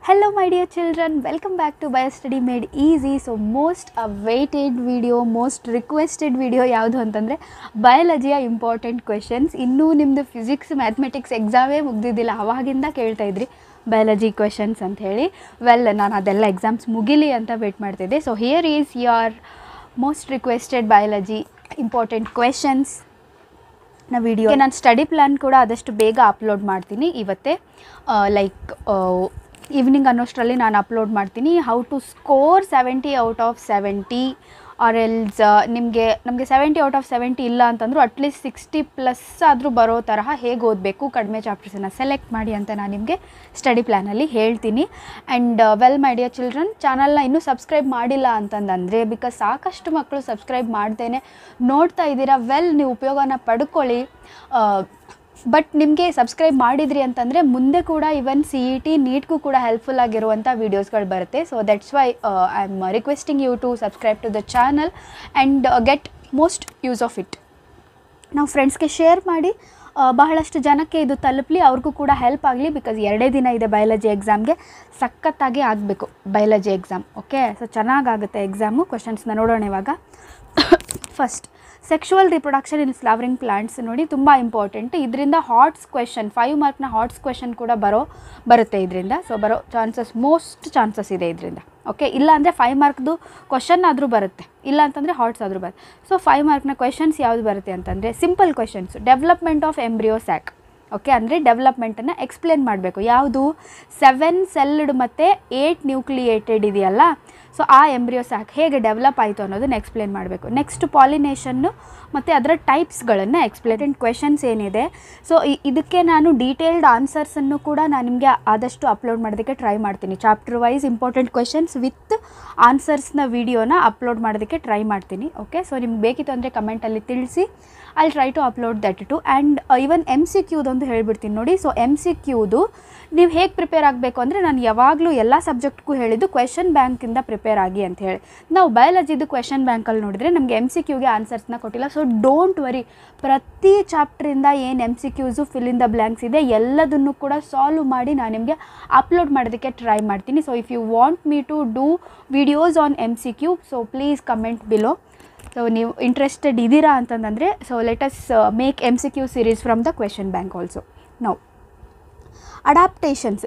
Hello my dear children, welcome back to BioStudy Made Easy. So most awaited video, most requested video ಯಾವುದು ಅಂತಂದರೆ ಬಯಾಲಜಿಯ important questions. ಇನ್ನೂ ನಿಮ್ಮದು physics mathematics ಎಕ್ಸಾಮೇ ಮುಗ್ದಿದ್ದಿಲ್ಲ, ಅವಾಗಿಂದ ಕೇಳ್ತಾ ಇದ್ರಿ ಬಯಾಲಜಿ ಕ್ವೆಶನ್ಸ್ ಅಂತ ಹೇಳಿ. ನಾನು ಅದೆಲ್ಲ ಎಕ್ಸಾಮ್ಸ್ ಮುಗಿಲಿ ಅಂತ ವೇಟ್ ಮಾಡ್ತಿದ್ದೆ. So here is your most requested biology important questions ನ ವಿಡಿಯೋ. ನಾನು ಸ್ಟಡಿ ಪ್ಲ್ಯಾನ್ ಕೂಡ ಆದಷ್ಟು ಬೇಗ ಅಪ್ಲೋಡ್ ಮಾಡ್ತೀನಿ ಇವತ್ತೇ, ಈವ್ನಿಂಗ್ ಅನ್ನೋಷ್ಟರಲ್ಲಿ ನಾನು ಅಪ್ಲೋಡ್ ಮಾಡ್ತೀನಿ. How to score 70 out of 70 or else ನಮಗೆ 70 ಔಟ್ ಆಫ್ 70 ಇಲ್ಲ ಅಂತಂದರೂ ಅಟ್ಲೀಸ್ಟ್ 60+ ಆದರೂ ಬರೋ ತರಹ ಹೇಗೆ ಓದಬೇಕು, ಕಡಿಮೆ ಚಾಪ್ಟರ್ಸನ್ನು ಸೆಲೆಕ್ಟ್ ಮಾಡಿ ಅಂತ ನಾನು ನಿಮಗೆ ಸ್ಟಡಿ ಪ್ಲ್ಯಾನಲ್ಲಿ ಹೇಳ್ತೀನಿ. ಆ್ಯಂಡ್ ಮೈ ಡಿಯರ್ ಚಿಲ್ಡ್ರನ್, ಚಾನಲ್ನ ಇನ್ನೂ ಸಬ್ಸ್ಕ್ರೈಬ್ ಮಾಡಿಲ್ಲ ಅಂತಂದರೆ, ಬಿಕಾಸ್ ಸಾಕಷ್ಟು ಮಕ್ಕಳು ಸಬ್ಸ್ಕ್ರೈಬ್ ಮಾಡ್ದೇನೆ ನೋಡ್ತಾ ಇದ್ದೀರಾ. ನೀವು ಉಪಯೋಗನ ಪಡ್ಕೊಳ್ಳಿ. ಬಟ್ ನಿಮಗೆ ಸಬ್ಸ್ಕ್ರೈಬ್ ಮಾಡಿದ್ರಿ ಅಂತಂದರೆ ಮುಂದೆ ಕೂಡ ಇವನ್ CET ನೀಟ್ಗೂ ಕೂಡ ಹೆಲ್ಪ್ಫುಲ್ ಆಗಿರುವಂಥ ವೀಡಿಯೋಸ್ಗಳು ಬರುತ್ತೆ. So that's why I am requesting you to subscribe to the channel and get most use of it. ನಾವು ಫ್ರೆಂಡ್ಸ್ಗೆ ಶೇರ್ ಮಾಡಿ ಬಹಳಷ್ಟು ಜನಕ್ಕೆ ಇದು ತಲುಪಲಿ, ಅವ್ರಿಗೂ ಕೂಡ ಹೆಲ್ಪ್ ಆಗಲಿ. ಬಿಕಾಸ್ 2 ದಿನ ಇದೆ ಬಯಾಲಜಿ ಎಕ್ಸಾಮ್ಗೆ, ಸಖತ್ತಾಗಿ ಆಗಬೇಕು ಬಯಾಲಜಿ ಎಕ್ಸಾಮ್. ಓಕೆ, ಸೊ ಚೆನ್ನಾಗಾಗುತ್ತೆ ಎಕ್ಸಾಮು. ಕ್ವೆಶನ್ಸ್ನ ನೋಡೋಣ ಇವಾಗ. ಫಸ್ಟ್, ಸೆಕ್ಷುವಲ್ ರಿಪ್ರೊಡಕ್ಷನ್ ಇನ್ ಫ್ಲವರಿಂಗ್ ಪ್ಲಾಂಟ್ಸ್ ನೋಡಿ, ತುಂಬ ಇಂಪಾರ್ಟೆಂಟ್. ಇದರಿಂದ ಹಾಟ್ಸ್ ಕ್ವೆಶನ್, 5 ಮಾರ್ಕ್ನ ಹಾಟ್ಸ್ ಕ್ವೆಶನ್ ಕೂಡ ಬರುತ್ತೆ ಇದರಿಂದ. ಸೊ ಬರೋ ಮೋಸ್ಟ್ ಚಾನ್ಸಸ್ ಇದೆ ಇದರಿಂದ. ಓಕೆ, ಇಲ್ಲ ಅಂದರೆ 5 ಮಾರ್ಕ್ದು ಕ್ವೆಶನ್ ಆದರೂ ಬರುತ್ತೆ, ಇಲ್ಲ ಅಂತಂದರೆ ಹಾಟ್ಸ್ ಆದರೂ ಬರುತ್ತೆ. ಸೊ 5 ಮಾರ್ಕ್ನ ಕ್ವೆಶನ್ಸ್ ಯಾವುದು ಬರುತ್ತೆ ಅಂತಂದರೆ simple questions. Development of embryo sack. Okay, ಅಂದರೆ ಡೆವಲಪ್ಮೆಂಟನ್ನು ಎಕ್ಸ್ಪ್ಲೇನ್ ಮಾಡಬೇಕು. ಯಾವುದು 7 ಸೆಲ್ಡ್ ಮತ್ತು 8 ನ್ಯೂಕ್ಲಿಯೇಟೆಡ್ ಇದೆಯಲ್ಲ, ಸೊ ಆ ಎಂಬ್ರಿಯೋ ಸ್ಯಾಕ್ ಹೇಗೆ ಡೆವಲಪ್ ಆಯಿತು ಅನ್ನೋದನ್ನು ಎಕ್ಸ್ಪ್ಲೇನ್ ಮಾಡಬೇಕು. ನೆಕ್ಸ್ಟ್ ಪಾಲಿನೇಷನ್ನು ಮತ್ತು ಅದರ ಟೈಪ್ಸ್ಗಳನ್ನು ಎಕ್ಸ್ಪ್ಲೇನ್. ಕ್ವೆಶನ್ಸ್ ಏನಿದೆ, ಸೊ ಇದಕ್ಕೆ ನಾನು ಡೀಟೇಲ್ಡ್ ಆನ್ಸರ್ಸನ್ನು ಕೂಡ ನಾನು ನಿಮಗೆ ಆದಷ್ಟು ಅಪ್ಲೋಡ್ ಮಾಡೋದಕ್ಕೆ ಟ್ರೈ ಮಾಡ್ತೀನಿ. Chapter wise important questions with ಆನ್ಸರ್ಸ್ನ ವಿಡಿಯೋನ ಅಪ್ಲೋಡ್ ಮಾಡೋದಕ್ಕೆ ಟ್ರೈ ಮಾಡ್ತೀನಿ. ಓಕೆ, ಸೊ ನಿಮ್ಗೆ ಬೇಕಿತ್ತು ಅಂದರೆ ಕಮೆಂಟಲ್ಲಿ ತಿಳಿಸಿ. I try to upload that too. And even MCQದೊಂದು ಹೇಳ್ಬಿಡ್ತೀನಿ ನೋಡಿ. ಸೊ MCQದು ನೀವು ಹೇಗೆ ಪ್ರಿಪೇರ್ ಆಗಬೇಕು ಅಂದರೆ, ನಾನು ಯಾವಾಗಲೂ ಎಲ್ಲ ಸಬ್ಜೆಕ್ಟ್ಗೂ ಹೇಳಿದ್ದು ಕ್ವೆಶನ್ ಬ್ಯಾಂಕಿಂದ ಪ್ರಿಪೇರ್ ಆಗಿ ಅಂತ ಹೇಳಿ. ನಾವು ಬಯಾಲಜಿದು ಕ್ವೆಶನ್ ಬ್ಯಾಂಕಲ್ಲಿ ನೋಡಿದರೆ ನಮಗೆ MCQಗೆ ಆನ್ಸರ್ಸ್ನ ಕೊಟ್ಟಿಲ್ಲ. ಸೊ ಡೋಂಟ್ ವರಿ, ಪ್ರತಿ ಚಾಪ್ಟ್ರಿಂದ ಏನು MCQಸು ಫಿಲ್ ಇನ್ ದ ಬ್ಲ್ಯಾಂಕ್ಸ್ ಇದೆ ಎಲ್ಲದನ್ನು ಕೂಡ ಸಾಲ್ವ್ ಮಾಡಿ ನಾನು ನಿಮಗೆ ಅಪ್ಲೋಡ್ ಮಾಡೋದಕ್ಕೆ ಟ್ರೈ ಮಾಡ್ತೀನಿ. So if you want me to do videos on MCQ, so please comment below. So ನೀವು ಇಂಟ್ರೆಸ್ಟೆಡ್ ಇದ್ದೀರಾ ಅಂತಂದರೆ, so let us make MCQ series from the question bank also. Now, adaptations.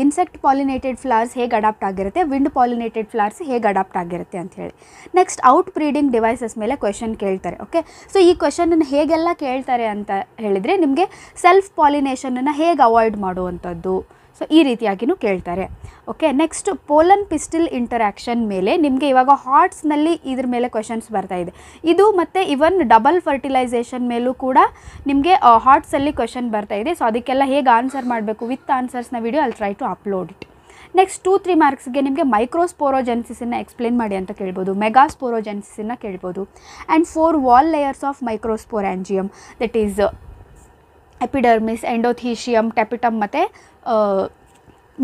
Insect pollinated flowers ಹೇಗೆ adapt ಆಗಿರುತ್ತೆ, wind pollinated flowers ಹೇಗೆ adapt ಆಗಿರುತ್ತೆ ಅಂತ ಹೇಳಿ. Next, out breeding devices ಮೇಲೆ ಕ್ವೆಶನ್ ಕೇಳ್ತಾರೆ. ಓಕೆ, ಸೊ ಈ ಕ್ವೆಶನನ್ನು ಹೇಗೆಲ್ಲ ಕೇಳ್ತಾರೆ ಅಂತ ಹೇಳಿದರೆ, ನಿಮಗೆ ಸೆಲ್ಫ್ ಪಾಲಿನೇಷನನ್ನು ಹೇಗೆ ಅವಾಯ್ಡ್ ಮಾಡುವಂಥದ್ದು, ಸೊ ಈ ರೀತಿಯಾಗಿಯೂ ಕೇಳ್ತಾರೆ. Okay, next, pollen pistil interaction ಮೇಲೆ ನಿಮಗೆ ಇವಾಗ ಹಾರ್ಟ್ಸ್ನಲ್ಲಿ ಇದ್ರ ಮೇಲೆ ಕ್ವೆಶನ್ಸ್ ಬರ್ತಾ ಇದೆ. ಇದು ಮತ್ತು ಇವನ್ ಡಬಲ್ ಫರ್ಟಿಲೈಸೇಷನ್ ಮೇಲೂ ಕೂಡ ನಿಮಗೆ ಹಾರ್ಟ್ಸಲ್ಲಿ ಕ್ವೆಶನ್ ಬರ್ತಾ ಇದೆ. ಸೊ ಅದಕ್ಕೆಲ್ಲ ಹೇಗೆ ಆನ್ಸರ್ ಮಾಡಬೇಕು ವಿತ್ ಆನ್ಸರ್ಸ್ನ video I try to upload it. Next 2-3 ಮಾರ್ಕ್ಸ್ಗೆ ನಿಮಗೆ ಮೈಕ್ರೋಸ್ಪೋರೋಜೆನ್ಸಿಸನ್ನು ಎಕ್ಸ್ಪ್ಲೇನ್ ಮಾಡಿ ಅಂತ ಕೇಳ್ಬೋದು, ಮೆಗಾಸ್ಪೋರೋಜೆನ್ಸಿಸನ್ನು ಕೇಳ್ಬೋದು. And 4 wall layers of microsporangium, that is epidermis, endothecium, tapetum ಮತ್ತು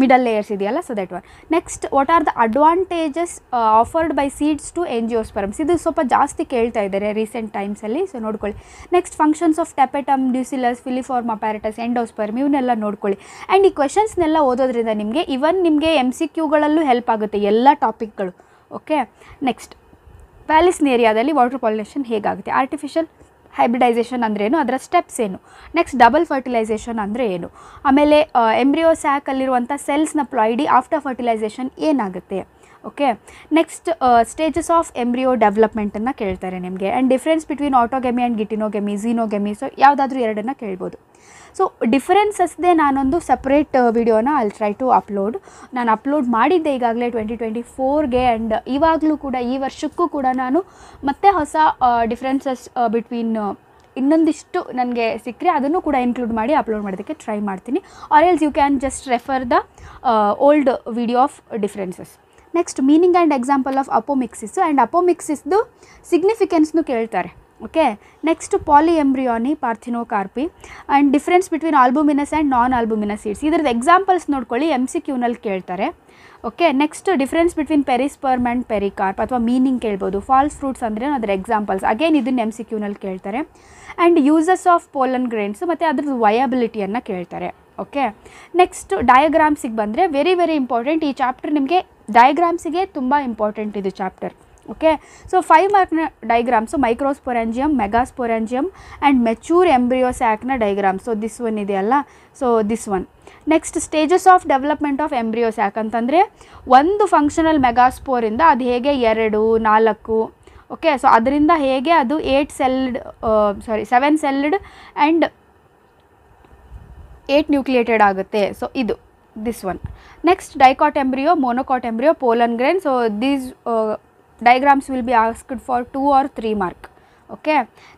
ಮಿಡಲ್ ಲೇಯರ್ಸ್ ಇದೆಯಲ್ಲ, so that one. Next, what are the advantages afforded by seeds to angiosperms. ಇದು ಸ್ವಲ್ಪ ಜಾಸ್ತಿ ಕೇಳ್ತಾ ಇದ್ದಾರೆ ರೀಸೆಂಟ್ ಟೈಮ್ಸಲ್ಲಿ, ಸೊ ನೋಡ್ಕೊಳ್ಳಿ. ನೆಕ್ಸ್ಟ್, ಫಂಕ್ಷನ್ಸ್ ಆಫ್ ಟೆಪೆಟಮ್, ಡ್ಯೂಸಿಲಸ್, ಫಿಲಿಫಾರ್ಮ್ ಅಪ್ಯಾರಟಸ್, ಎಂಡೋಸ್ಪರ್ಮ್, ಇವನ್ನೆಲ್ಲ ನೋಡ್ಕೊಳ್ಳಿ. ಆ್ಯಂಡ್ ಈ ಕ್ವೆಶನ್ಸ್ನೆಲ್ಲ ಓದೋದ್ರಿಂದ ನಿಮಗೆ MCQಗಳಲ್ಲೂ ಹೆಲ್ಪ್ ಆಗುತ್ತೆ ಎಲ್ಲ ಟಾಪಿಕ್ಗಳು. ಓಕೆ, ನೆಕ್ಸ್ಟ್, ವ್ಯಾಲಿಸ್ನೇರಿಯಾದಲ್ಲಿ ವಾಟರ್ ಪಾಲಿನೇಷನ್ ಹೇಗಾಗುತ್ತೆ, ಆರ್ಟಿಫಿಷಿಯಲ್ ಹೈಬ್ರಿಡೈಸೇಷನ್ ಅಂದರೆ ಏನು, ಅದರ ಸ್ಟೆಪ್ಸ್ ಏನು, ನೆಕ್ಸ್ಟ್ ಡಬಲ್ ಫರ್ಟಿಲೈಸೇಷನ್ ಅಂದರೆ ಏನು, ಆಮೇಲೆ ಎಂಬ್ರಿಯೋ ಸ್ಯಾಕಲ್ಲಿರುವಂಥ ಸೆಲ್ಸ್ನ ಪ್ಲಾಯ್ಡಿ ಆಫ್ಟರ್ ಫರ್ಟಿಲೈಸೇಷನ್ ಏನಾಗುತ್ತೆ. Okay, next, stages of embryo ಡೆವಲಪ್ಮೆಂಟನ್ನು ಕೇಳ್ತಾರೆ ನಿಮಗೆ. And difference between autogamy and geitonogamy, xenogamy, so ಯಾವುದಾದ್ರೂ 2 ಕೇಳ್ಬೋದು. ಸೊ ಡಿಫರೆನ್ಸಸ್ದೇ ನಾನೊಂದು ಸಪ್ರೇಟ್ ವಿಡಿಯೋನ ಐ ಟ್ರೈ ಟು ಅಪ್ಲೋಡ್. ನಾನು ಅಪ್ಲೋಡ್ ಮಾಡಿದ್ದೆ ಈಗಾಗಲೇ 2024ಗೆ. ಆ್ಯಂಡ್ ಇವಾಗಲೂ ಕೂಡ ಈ ವರ್ಷಕ್ಕೂ ಕೂಡ ನಾನು ಮತ್ತೆ ಹೊಸ ಡಿಫ್ರೆನ್ಸಸ್ ಬಿಟ್ವೀನ್ ಇನ್ನೊಂದಿಷ್ಟು ನನಗೆ ಸಿಕ್ಕರೆ ಅದನ್ನು ಕೂಡ ಇನ್ಕ್ಲೂಡ್ ಮಾಡಿ ಅಪ್ಲೋಡ್ ಮಾಡೋದಕ್ಕೆ ಟ್ರೈ ಮಾಡ್ತೀನಿ. Or else you can just refer the old video of differences. Next, meaning and example of apomixis and ಅಪೋಮಿಕ್ಸಿಸ್ದು ಸಿಗ್ನಿಫಿಕೆನ್ಸ್ನು ಕೇಳ್ತಾರೆ. Okay, next, polyembryony, parthenocarpy and difference between albuminous and non albuminous seeds. ಇದರದ್ದು examples ನೋಡ್ಕೊಳ್ಳಿ, MCQನಲ್ಲಿ ಕೇಳ್ತಾರೆ. Okay, next, difference between perisperm and pericarp ಅಥವಾ meaning ಕೇಳ್ಬೋದು. False fruits ಅಂದರೆ ಅದರ ಎಕ್ಸಾಂಪಲ್ಸ್, ಅಗೇನ್ ಇದನ್ನು MCQನಲ್ಲಿ ಕೇಳ್ತಾರೆ. And uses of pollen grains ಮತ್ತು ಅದ್ರದ್ದು ವಯಬಿಲಿಟಿಯನ್ನು ಕೇಳ್ತಾರೆ. ಓಕೆ, ನೆಕ್ಸ್ಟ್ ಡಯಾಗ್ರಾಮ್ಸಿಗೆ ಬಂದರೆ ವೆರಿ ವೆರಿ ಇಂಪಾರ್ಟೆಂಟ್. ಈ ಚಾಪ್ಟರ್ ನಿಮಗೆ ಡಯಾಗ್ರಾಮ್ಸಿಗೆ ತುಂಬ ಇಂಪಾರ್ಟೆಂಟ್ ಇದು ಚಾಪ್ಟರ್. ಓಕೆ, ಸೊ 5 ಮಾರ್ಕ್ನ diagrams microsporangium, megasporangium and mature embryo ಸ್ಯಾಕ್ನ ಡೈಗ್ರಾಮ್. ಸೊ ದಿಸ್ ಒನ್ ಇದೆಯಲ್ಲ, so this one. Next stages of development of embryo sac ಅಂತಂದರೆ ಒಂದು ಫಂಕ್ಷನಲ್ ಮೆಗಾಸ್ಪೋರಿಂದ ಅದು ಹೇಗೆ 2, 4, ಓಕೆ, ಸೊ ಅದರಿಂದ ಹೇಗೆ ಅದು 7 ಸೆಲ್ಡ್ ಆ್ಯಂಡ್ 8 ನ್ಯೂಕ್ಲಿಯೇಟೆಡ್ ಆಗುತ್ತೆ. ಸೊ ಇದು this one. Next dicot embryo, monocot embryo, pollen grain. So these diagrams will be asked for 2 or 3 mark. Okay,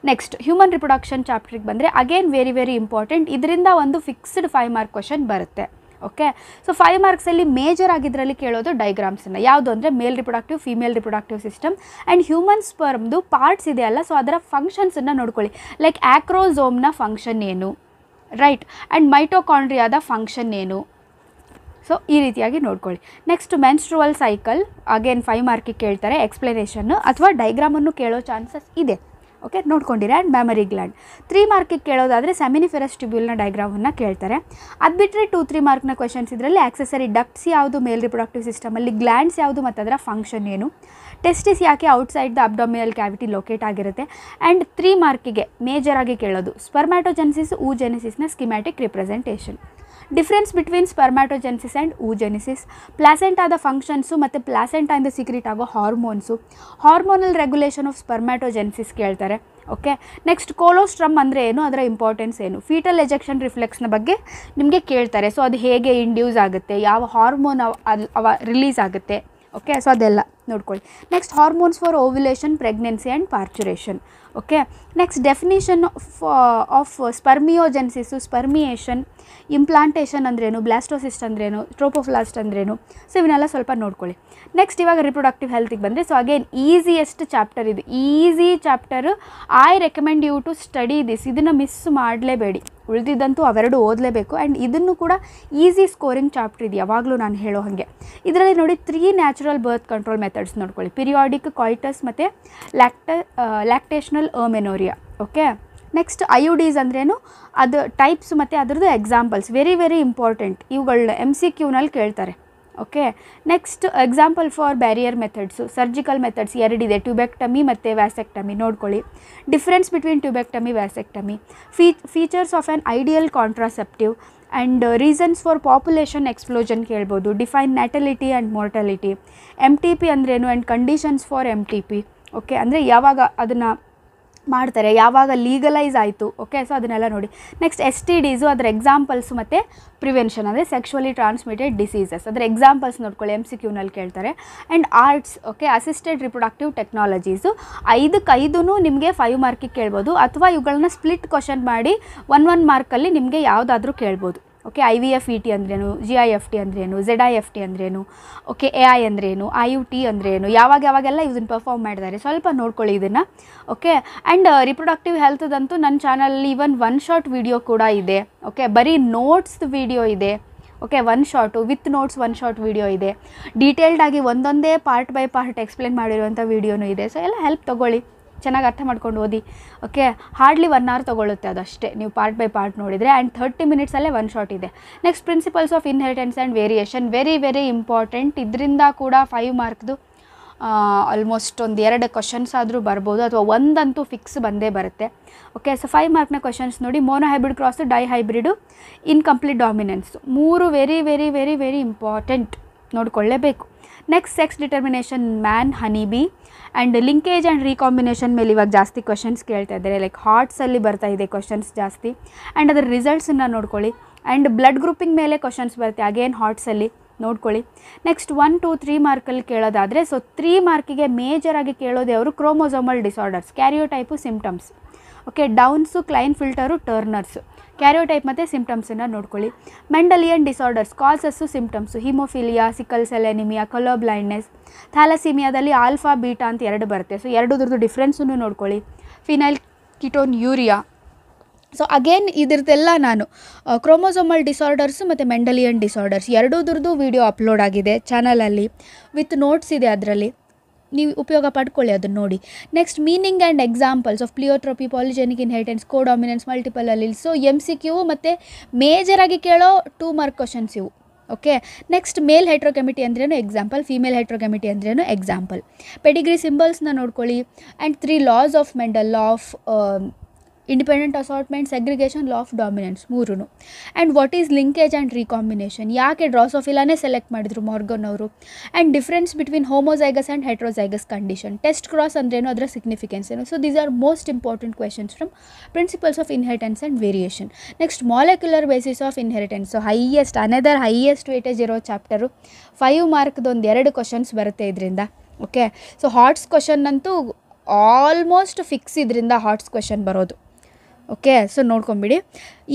next human reproduction ಚಾಪ್ಟ್ರಿಗೆ ಬಂದರೆ ಅಗೇನ್ ವೆರಿ ವೆರಿ ಇಂಪಾರ್ಟೆಂಟ್. ಇದರಿಂದ ಒಂದು fixed 5 mark question ಬರುತ್ತೆ. Okay, so 5 ಮಾರ್ಕ್ಸಲ್ಲಿ major ಆಗಿದ್ರಲ್ಲಿ ಕೇಳೋದು ಡೈಗ್ರಾಮ್ಸನ್ನು. ಯಾವುದು ಅಂದರೆ male reproductive, female reproductive system and human ಸ್ಪರ್ಮ್ದು ಪಾರ್ಟ್ಸ್ ಇದೆಯಲ್ಲ, ಸೊ ಅದರ ಫಂಕ್ಷನ್ಸನ್ನು ನೋಡ್ಕೊಳ್ಳಿ. ಲೈಕ್ ಆ್ಯಕ್ರೋಝೋಮ್ನ ಫಂಕ್ಷನ್ ಏನು, ರೈಟ್, ಆ್ಯಂಡ್ ಮೈಟೋಕಾಂಡ್ರಿಯಾದ ಫಂಕ್ಷನ್ ಏನು. ಸೊ ಈ ರೀತಿಯಾಗಿ ನೋಡ್ಕೊಳ್ಳಿ. ನೆಕ್ಸ್ಟ್ ಮೆನ್ಸ್ಟ್ರುವಲ್ ಸೈಕಲ್ ಅಗೇನ್ 5 ಮಾರ್ಕಿಗೆ ಕೇಳ್ತಾರೆ. ಎಕ್ಸ್ಪ್ಲನೇಷನ್ನು ಅಥವಾ ಡೈಗ್ರಾಮನ್ನು ಕೇಳೋ ಚಾನ್ಸಸ್ ಇದೆ. ಓಕೆ, ನೋಡ್ಕೊಂಡಿರಿ. ಆ್ಯಂಡ್ ಮೆಮರಿ ಗ್ಲ್ಯಾಂಡ್ 3 ಮಾರ್ಕಿಗೆ ಕೇಳೋದಾದರೆ ಸೆಮಿನಿಫೆರಸ್ ಟ್ಯೂಬ್ಯೂಲ್ನ ಡೈಗ್ರಾಮನ್ನು ಕೇಳ್ತಾರೆ. ಅದು ಬಿಟ್ಟರೆ 2-3 ಮಾರ್ಕ್ನ ಕ್ವೆಶನ್ಸ್ ಇದರಲ್ಲಿ ಆಕ್ಸೆಸರಿ ಡಕ್ಟ್ಸ್ ಯಾವುದು ಮೇಲ್ ರಿಪ್ರೊಡಕ್ಟಿವ್ ಸಿಸ್ಟಮಲ್ಲಿ, ಗ್ಲ್ಯಾಂಡ್ಸ್ ಯಾವುದು ಮತ್ತು ಅದರ ಫಂಕ್ಷನ್ ಏನು, ಟೆಸ್ಟಿಸ್ ಯಾಕೆ outside the abdominal cavity locate ಆಗಿರುತ್ತೆ. ಆ್ಯಂಡ್ 3 ಮಾರ್ಕಿಗೆ ಮೇಜರಾಗಿ ಕೇಳೋದು ಸ್ಪರ್ಮ್ಯಾಟೋಜೆನಿಸಿಸ್, oogenesisನ schematic representation, difference between spermatogenesis and oogenesis, ಪ್ಲಾಸೆಂಟಾದ ಫಂಕ್ಷನ್ಸು ಮತ್ತು ಪ್ಲಾಸೆಂಟಾಯಿಂದ ಸೀಕ್ರೆಟ್ ಆಗೋ hormones, hormonal regulation of spermatogenesis ಕೇಳ್ತಾರೆ. ಓಕೆ, ನೆಕ್ಸ್ಟ್ ಕೋಲೋಸ್ಟ್ರಮ್ ಅಂದರೆ ಏನು, ಅದರ ಇಂಪಾರ್ಟೆನ್ಸ್ ಏನು, ಫೀಟಲ್ ಎಜೆಕ್ಷನ್ ರಿಫ್ಲೆಕ್ಸ್ನ ಬಗ್ಗೆ ನಿಮಗೆ ಕೇಳ್ತಾರೆ. ಸೊ ಅದು ಹೇಗೆ ಇಂಡ್ಯೂಸ್ ಆಗುತ್ತೆ, ಯಾವ ಹಾರ್ಮೋನ್ ರಿಲೀಸ್ ಆಗುತ್ತೆ. ಓಕೆ, ಸೊ ಅದೆಲ್ಲ ನೋಡ್ಕೊಳ್ಳಿ. Next hormones for ovulation, pregnancy and parturition. Okay, next definition of spermiogenesis, spermiation, implantation ಅಂದ್ರೇನು, ಬ್ಲಾಸ್ಟೋಸಿಸ್ಟ್ ಅಂದ್ರೇನು, ಟ್ರೋಪೋಫ್ಲಾಸ್ಟ್ ಅಂದ್ರೇನು. ಸೊ ಇವನ್ನೆಲ್ಲ ಸ್ವಲ್ಪ ನೋಡ್ಕೊಳ್ಳಿ. ನೆಕ್ಸ್ಟ್ ಇವಾಗ ರಿಪ್ರೊಡಕ್ಟಿವ್ ಹೆಲ್ತಿಗೆ ಬಂದರೆ, ಸೊ ಅಗೇನ್ ಈಸಿಯೆಸ್ಟ್ ಚಾಪ್ಟರ್ ಇದು, easy chapter. I recommend you to study this. ಇದನ್ನು ಮಿಸ್ ಮಾಡಲೇಬೇಡಿ. ಉಳಿದಿದ್ದಂತೂ ಅವೆರಡು ಓದಲೇಬೇಕು. ಆ್ಯಂಡ್ ಇದನ್ನು ಕೂಡ ಈಸಿ ಸ್ಕೋರಿಂಗ್ ಚಾಪ್ಟರ್ ಇದು, ಯಾವಾಗಲೂ ನಾನು ಹೇಳೋ ಹಾಗೆ. ಇದರಲ್ಲಿ ನೋಡಿ 3 ನ್ಯಾಚುರಲ್ ಬರ್ತ್ ಕಂಟ್ರೋಲ್ ಮೆಥಡ್ಸ್ ನೋಡ್ಕೊಳ್ಳಿ. ಪಿರಿಯಾಡಿಕ್, ಕಾಯ್ಟಸ್ ಮತ್ತು ಲ್ಯಾಕ್ಟೇಷನಲ್ ಮೆನೋರಿಯಾ. ಓಕೆ, ನೆಕ್ಸ್ಟ್ IUDs ಅಂದ್ರೇನು, ಅದು ಟೈಪ್ಸ್ ಮತ್ತು ಅದರದ್ದು ಎಕ್ಸಾಂಪಲ್ಸ್ ವೆರಿ ವೆರಿ ಇಂಪಾರ್ಟೆಂಟ್. ಇವುಗಳನ್ನ MCQನಲ್ಲಿ ಕೇಳ್ತಾರೆ. Okay, next example for barrier methods, surgical methods 2 ಇದೆ, ಟ್ಯೂಬೆಕ್ಟಮಿ ಮತ್ತು ವ್ಯಾಸೆಕ್ಟಮಿ. ನೋಡ್ಕೊಳ್ಳಿ. Difference between tubectomy, vasectomy, features of an ideal contraceptive and reasons for population explosion ಕೇಳ್ಬೋದು. ಡಿಫೈನ್ ನ್ಯಾಟಲಿಟಿ ಆ್ಯಂಡ್ ಮೋರ್ಟಾಲಿಟಿ, MTP ಅಂದ್ರೇನು and conditions for MTP. Okay, ಅಂದರೆ ಯಾವಾಗ ಅದನ್ನು ಮಾಡ್ತಾರೆ, ಯಾವಾಗ ಲೀಗಲೈಸ್ ಆಯಿತು. ಓಕೆ, ಸೊ ಅದನ್ನೆಲ್ಲ ನೋಡಿ. ನೆಕ್ಸ್ಟ್ STDಸು, ಅದರ ಎಕ್ಸಾಂಪಲ್ಸು ಮತ್ತು ಪ್ರಿವೆನ್ಷನ್ ಅಂದರೆ ಸೆಕ್ಷುವಲಿ ಟ್ರಾನ್ಸ್ಮಿಟೆಡ್ ಡಿಸೀಸಸ್, ಅದರ ಎಕ್ಸಾಂಪಲ್ಸ್ ನೋಡ್ಕೊಳ್ಳಿ. MCQನಲ್ಲಿ ಕೇಳ್ತಾರೆ. And arts, okay, assisted reproductive technologies 5 ನಿಮಗೆ 5 ಮಾರ್ಕಿಗೆ ಕೇಳ್ಬೋದು. ಅಥವಾ ಇವುಗಳನ್ನ ಸ್ಪ್ಲಿಟ್ ಕ್ವಶನ್ ಮಾಡಿ 1 ಮಾರ್ಕಲ್ಲಿ ನಿಮಗೆ ಯಾವುದಾದ್ರೂ ಕೇಳ್ಬೋದು. ಓಕೆ, IVF-ET ಅಂದ್ರೇನು, GIFT ಅಂದ್ರೇನು, ZIFT ಅಂದ್ರೇನು, ಓಕೆ, AI ಅಂದ್ರೇನು, IUT ಅಂದ್ರೇನು, ಯಾವಾಗೆಲ್ಲ ಇದನ್ನು ಪರ್ಫಾರ್ಮ್ ಮಾಡಿದ್ದಾರೆ ಸ್ವಲ್ಪ ನೋಡ್ಕೊಳ್ಳಿ ಇದನ್ನು. ಓಕೆ, ಆ್ಯಂಡ್ ರಿಪ್ರೊಡಕ್ಟಿವ್ ಹೆಲ್ತ್ದಂತೂ ನನ್ನ ಚಾನಲಲ್ಲಿ ಈವನ್ 1 ಶಾರ್ಟ್ ವಿಡಿಯೋ ಕೂಡ ಇದೆ. ಓಕೆ, ಬರೀ ನೋಟ್ಸ್ ವಿಡಿಯೋ ಇದೆ. Okay, 1 short with notes 1 short video ಇದೆ. ಡೀಟೇಲ್ಡಾಗಿ ಒಂದೊಂದೇ ಪಾರ್ಟ್ ಬೈ ಪಾರ್ಟ್ ಎಕ್ಸ್ಪ್ಲೇನ್ ಮಾಡಿರುವಂಥ ವಿಡಿಯೋನೂ ಇದೆ. ಸೊ ಎಲ್ಲ ಹೆಲ್ಪ್ ತೊಗೊಳ್ಳಿ, ಚೆನ್ನಾಗಿ ಅರ್ಥ ಮಾಡ್ಕೊಂಡು ಓದಿ. ಓಕೆ, ಹಾರ್ಡ್ಲಿ 1 hour ತೊಗೊಳುತ್ತೆ ಅದಷ್ಟೇ ನೀವು ಪಾರ್ಟ್ ಬೈ ಪಾರ್ಟ್ ನೋಡಿದರೆ. ಆ್ಯಂಡ್ 30 minutesಲ್ಲೇ 1 ಶಾರ್ಟ್ ಇದೆ. Next principles of inheritance and variation very very important. ಇದರಿಂದ ಕೂಡ 5 ಮಾರ್ಕ್ದು ಆಲ್ಮೋಸ್ಟ್ 1-2 ಕ್ವಶನ್ಸ್ ಆದರೂ ಬರ್ಬೋದು, ಅಥವಾ ಒಂದಂತೂ ಫಿಕ್ಸ್ ಬಂದೇ ಬರುತ್ತೆ. ಓಕೆ, ಸೊ 5 ಮಾರ್ಕ್ನ ಕ್ವಶನ್ಸ್ ನೋಡಿ. Monohybrid cross, dihybrid, incomplete dominance 3 very very very very important, ನೋಡ್ಕೊಳ್ಳೇಬೇಕು. Next sex determination, man, honey bee. And linkage and recombination ಮೇಲೆ ಇವಾಗ ಜಾಸ್ತಿ ಕ್ವಶನ್ಸ್ ಕೇಳ್ತಾ ಇದ್ದಾರೆ. ಲೈಕ್ ಹಾರ್ಟ್ಸಲ್ಲಿ ಬರ್ತಾ ಇದೆ ಕ್ವಶನ್ಸ್ ಜಾಸ್ತಿ. ಆ್ಯಂಡ್ ಅದರ ರಿಸಲ್ಟ್ಸನ್ನು ನೋಡ್ಕೊಳ್ಳಿ. ಆ್ಯಂಡ್ ಬ್ಲಡ್ ಗ್ರೂಪಿಂಗ್ ಮೇಲೆ ಕ್ವಶನ್ಸ್ ಬರುತ್ತೆ ಅಗೇನ್ ಹಾರ್ಟ್ಸಲ್ಲಿ, ನೋಡ್ಕೊಳ್ಳಿ. ನೆಕ್ಸ್ಟ್ 1, 2, 3 ಮಾರ್ಕಲ್ಲಿ ಕೇಳೋದಾದರೆ, ಸೊ 3 ಮಾರ್ಕಿಗೆ ಮೇಜರಾಗಿ ಕೇಳೋದೇ ಅವರು chromosomal disorders, karyotype, symptoms. Okay, Down's, Klinefelter, Turner's, karyotype ಮತ್ತು ಸಿಂಪ್ಟಮ್ಸನ್ನು ನೋಡ್ಕೊಳ್ಳಿ. Mendelian disorders, causes, symptoms, haemophilia, sickle cell anaemia, colour blindness, ಥ್ಯಾಲಸೀಮಿಯಾದಲ್ಲಿ ಆಲ್ಫಾ ಬೀಟಾ ಅಂತ 2 ಬರುತ್ತೆ. ಸೊ 2 ಡಿಫ್ರೆನ್ಸನ್ನು ನೋಡ್ಕೊಳ್ಳಿ. Phenylketonuria. So again ಇದ್ರದ್ದೆಲ್ಲ ನಾನು ಕ್ರೋಮೋಸೋಮಲ್ ಡಿಸಾರ್ಡರ್ಸು ಮತ್ತು ಮೆಂಡಲಿಯನ್ ಡಿಸಾರ್ಡರ್ಸ್ 2 ವೀಡಿಯೋ ಅಪ್ಲೋಡ್ ಆಗಿದೆ ಚಾನಲಲ್ಲಿ, ವಿತ್ ನೋಟ್ಸ್ ಇದೆ ಅದರಲ್ಲಿ. ನೀವು ಉಪಯೋಗ ಪಡ್ಕೊಳ್ಳಿ ಅದನ್ನು ನೋಡಿ. Next meaning and examples of pleiotropy, polygenic inheritance, codominance, multiple alleles. So MCQ ಮತ್ತು ಮೇಜರಾಗಿ ಕೇಳೋ 2 ಮಾರ್ಕ್ ಕ್ವಶನ್ಸ್ ಇವು. ಓಕೆ, ನೆಕ್ಸ್ಟ್ ಮೇಲ್ ಹೆಟ್ರೋಕೆಮಿಟಿ ಅಂದ್ರೇನು ಎಕ್ಸಾಂಪಲ್, ಫೀಮೇಲ್ ಹೆಟ್ರೋಕೆಮಿಟಿ ಅಂದ್ರೇನು ಎಕ್ಸಾಂಪಲ್. ಪೆಡಿಗ್ರಿ ಸಿಂಬಲ್ಸ್ನ ನೋಡ್ಕೊಳ್ಳಿ. And 3 laws of Mendel, law of independent assortment, segregation, law of dominance, 3. And what is linkage and recombination, ಯಾಕೆ ಡ್ರಾಸೋಫಿಲಾನೇ ಸೆಲೆಕ್ಟ್ ಮಾಡಿದ್ರು ಮಾರ್ಗನ್ ಅವರು. And difference between homozygous and heterozygous condition, test cross ಅಂದ್ರೇನು, ಅದರ significance ಏನು. So these are most important questions from principles of inheritance and variation. Next molecular basis of inheritance, so another highest weightage ಇರೋ chapter. 5 ಮಾರ್ಕ್ದೊಂದು 2 questions ಬರುತ್ತೆ ಇದರಿಂದ. Okay, so HOTS question ಅಂತೂ almost fix ಇದರಿಂದ HOTS question ಬರೋದು. Okay, so ನೋಡ್ಕೊಂಬಿಡಿ.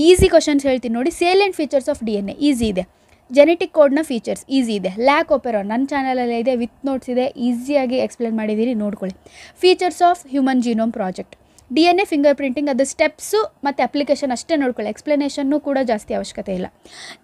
Easy questions ಹೇಳ್ತೀನಿ ನೋಡಿ. Salient features of DNA easy ಇದೆ. ಜೆನೆಟಿಕ್ ಕೋಡ್ನ ಫೀಚರ್ಸ್ ಈಸಿ ಇದೆ. ಲ್ಯಾಕ್ ಒಪೆರಾನ್ ನನ್ನ ಚಾನಲಲ್ಲೇ ಇದೆ, ವಿತ್ ನೋಟ್ಸ್ ಇದೆ, ಈಸಿಯಾಗಿ ಎಕ್ಸ್ಪ್ಲೇನ್ ಮಾಡಿದ್ದೀರಿ, ನೋಡ್ಕೊಳ್ಳಿ. Features of human genome project, DNA finger printing, ಅದು ಸ್ಟೆಪ್ಸು ಮತ್ತು ಅಪ್ಲಿಕೇಶನ್ ಅಷ್ಟೇ ನೋಡ್ಕೊಳ್ಳಿ, ಎಕ್ಸ್ಪ್ಲನೇಷನ್ನು ಕೂಡ ಜಾಸ್ತಿ ಅವಶ್ಯಕತೆ ಇಲ್ಲ.